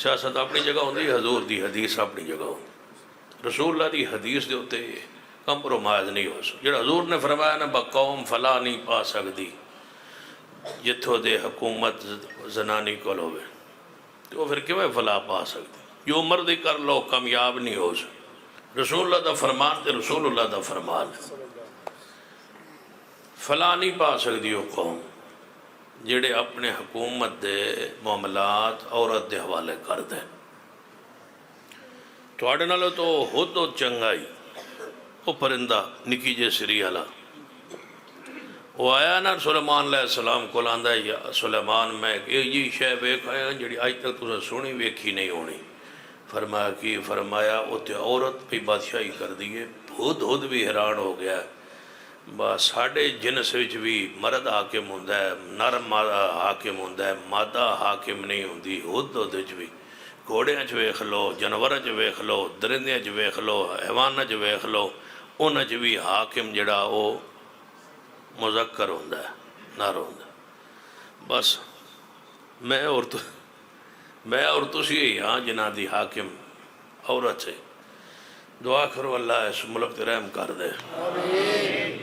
سیاست اپنی جگہ ہوندی، حضور دی حدیث اپنی جگہ ہوندی۔ رسول اللہ دی حدیث دے اتنے کمپرومائز نہیں ہو سکتا۔ جڑا حضور نے فرمایا نا بقوم فلا نہیں پا سکتی جتھوں دے حکومت زنانی کول ہوئے، تو وہ پھر کیوں فلا پا سکتی؟ جو مرضی کر لو کامیاب نہیں ہو سکتی۔ رسول اللہ دا فرمان تے رسول اللہ دا فرمان ہے، فلا نہیں پا سکتی وہ قوم جڑے اپنے حکومت دے معاملات عورت دے حوالے کر دیں۔ تواڈے نالوں تو ہو تو چنگائی وہ پرندہ نکی جے سری والا وہ آیا نا سلیمان علیہ السلام کو آندا یا سلیمان میں یہ شے ویکھ آیا جڑی اج تک تساں سنی ویکھی نہیں ہونی۔ فرمایا کی؟ فرمایا اتنے عورت پہ بادشاہی کر دیے۔ ہد بھی حیران ہو گیا، بس ساڈے جنس وچ بھی مرد حاکم ہوندا ہے، نر حاکم ہوندا ہے، مادہ حاکم نہیں ہوندی۔ ہد وچ بھی گھوڑیاں چ ویکھ لو، جانوراں چ ویکھ لو، درندیاں چ ویکھ لو، حیواناں چ ویکھ لو، انہاں چ بھی حاکم جڑا وہ مذکر ہوندا ہے، نر ہوندا ہے۔ بس میں اور تسی ہی ہاں جنہاں دی حاکم عورت ہے۔ دعا کرو اللہ اس ملک تے رحم کر دے۔